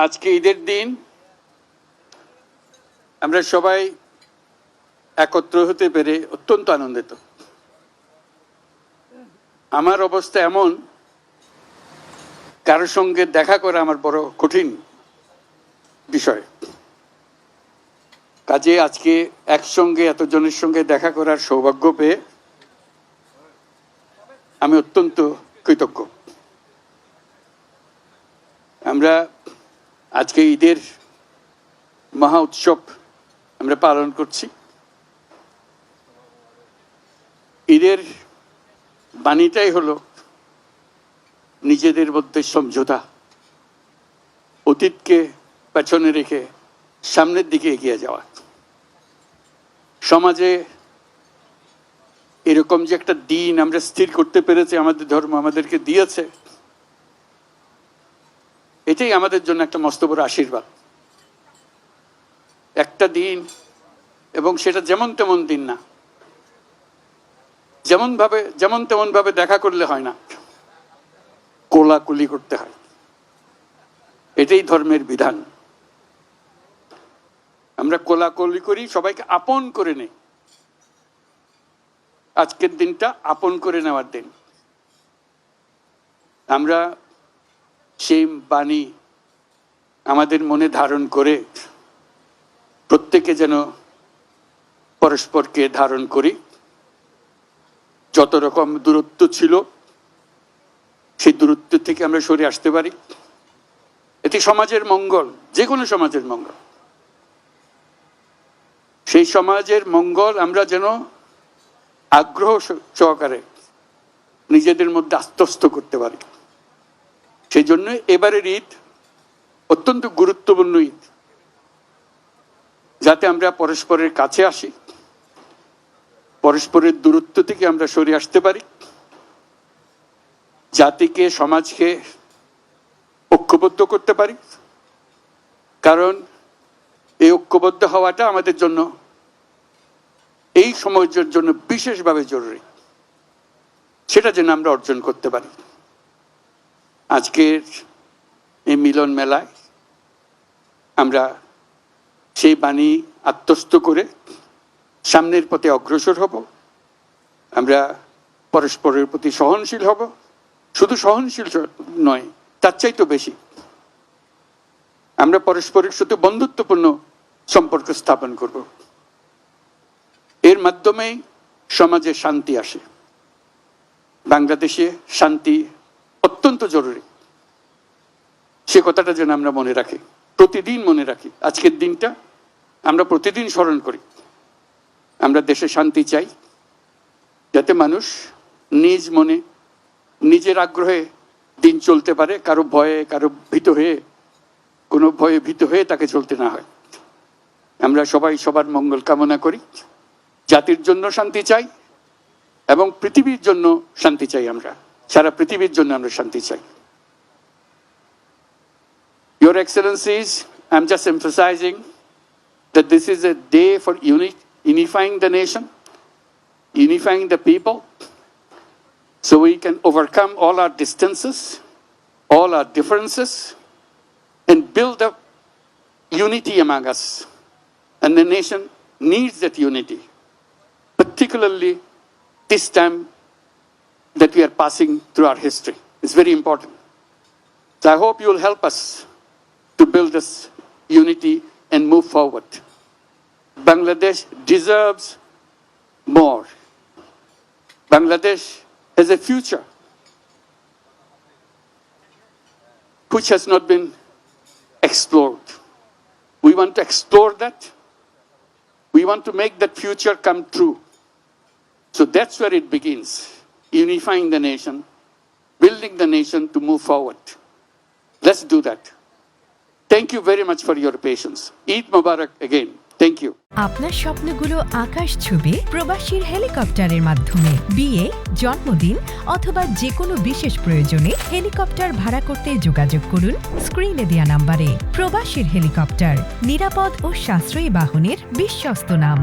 আজকে ঈদের দিন আমরা সবাই একত্র হতে পেরে অত্যন্ত আনন্দিত। আমার অবস্থা এমন, কারোর সঙ্গে দেখা করা আমার বড় কঠিন বিষয়। কাজে আজকে একসঙ্গে এতজনের সঙ্গে দেখা করার সৌভাগ্য পেয়ে আমি অত্যন্ত কৃতজ্ঞ। আমরা আজকে ঈদের মহা উৎসব আমরা পালন করছি। ঈদের বাণীটাই হলো নিজেদের মধ্যে সমঝোতা, অতীতকে পেছনে রেখে সামনের দিকে এগিয়ে যাওয়া। সমাজে এরকম যে একটা দিন আমরা স্থির করতে পেরেছি, আমাদের ধর্ম আমাদেরকে দিয়েছে, এটাই আমাদের জন্য একটা মস্ত বড় আশীর্বাদ। একটা দিন, এবং সেটা যেমন তেমন দিন না, যেমন তেমন ভাবে দেখা করলে হয় না, কোলাকুলি করতে হয়। এটাই ধর্মের বিধান। আমরা কোলাকুলি করি, সবাইকে আপন করে নেই। আজকের দিনটা আপন করে নেওয়ার দিন। আমরা সেই বাণী আমাদের মনে ধারণ করে প্রত্যেকে যেন পরস্পরকে ধারণ করি। যত রকম দূরত্ব ছিল সেই দূরত্ব থেকে আমরা সরে আসতে পারি। এটি সমাজের মঙ্গল, যে কোনো সমাজের মঙ্গল। সেই সমাজের মঙ্গল আমরা যেন আগ্রহ সহকারে নিজেদের মধ্যে আত্মস্থ করতে পারি। সেই জন্য এবারের ঈদ অত্যন্ত গুরুত্বপূর্ণ ঈদ, যাতে আমরা পরস্পরের কাছে আসি, পরস্পরের দূরত্ব থেকে আমরা সরে আসতে পারি, জাতিকে সমাজকে ঐক্যবদ্ধ করতে পারি। কারণ এই ঐক্যবদ্ধ হওয়াটা আমাদের জন্য, এই সমাজের জন্য বিশেষভাবে জরুরি। সেটা যেন আমরা অর্জন করতে পারি। আজকের এই মিলন মেলায় আমরা সেই বাণী আত্মস্থ করে সামনের পথে অগ্রসর হব। আমরা পরস্পরের প্রতি সহনশীল হব। শুধু সহনশীল নয়, তার চাইতে বেশি আমরা পরস্পরের সাথে বন্ধুত্বপূর্ণ সম্পর্ক স্থাপন করব। এর মাধ্যমেই সমাজে শান্তি আসে। বাংলাদেশে শান্তি অত্যন্ত জরুরি। সে কথাটা যেন আমরা মনে রাখি, প্রতিদিন মনে রাখি। আজকের দিনটা আমরা প্রতিদিন স্মরণ করি। আমরা দেশে শান্তি চাই, যাতে মানুষ নিজ মনে নিজের আগ্রহে দিন চলতে পারে, কারো ভয়ে কোনো ভয়ে ভীত হয়ে তাকে চলতে না হয়। আমরা সবাই সবার মঙ্গল কামনা করি। জাতির জন্য শান্তি চাই এবং পৃথিবীর জন্য শান্তি চাই। আমরা সারা পৃথিবীর জন্য আমরা শান্তি চাই। Your Excellencies, I'm just emphasizing that this is a day for unifying the nation, unifying the people, so we can overcome all our distances, all our differences, and build up unity among us. And the nation needs that unity, particularly this time that we are passing through our history. It's very important. So I hope you will help us to build this unity and move forward. Bangladesh deserves more. Bangladesh has a future which has not been explored. We want to explore that. We want to make that future come true. So that's where it begins. Unifying the nation, building the nation to move forward. Let's do that. Thank you very much for your patience. Eid Mubarak again. Thank you. আপনার স্বপ্নগুলো আকাশ ছুবে প্রবাসীর হেলিকপ্টারের মাধ্যমে। বিয়ে, জন্মদিন অথবা যে কোনো বিশেষ প্রয়োজনে হেলিকপ্টার ভাড়া করতে যোগাযোগ করুন স্ক্রিনে দেয়া নাম্বারে। প্রবাসীর হেলিকপ্টার, নিরাপদ ও সাশ্রয়ী বাহনের বিশ্বস্ত নাম।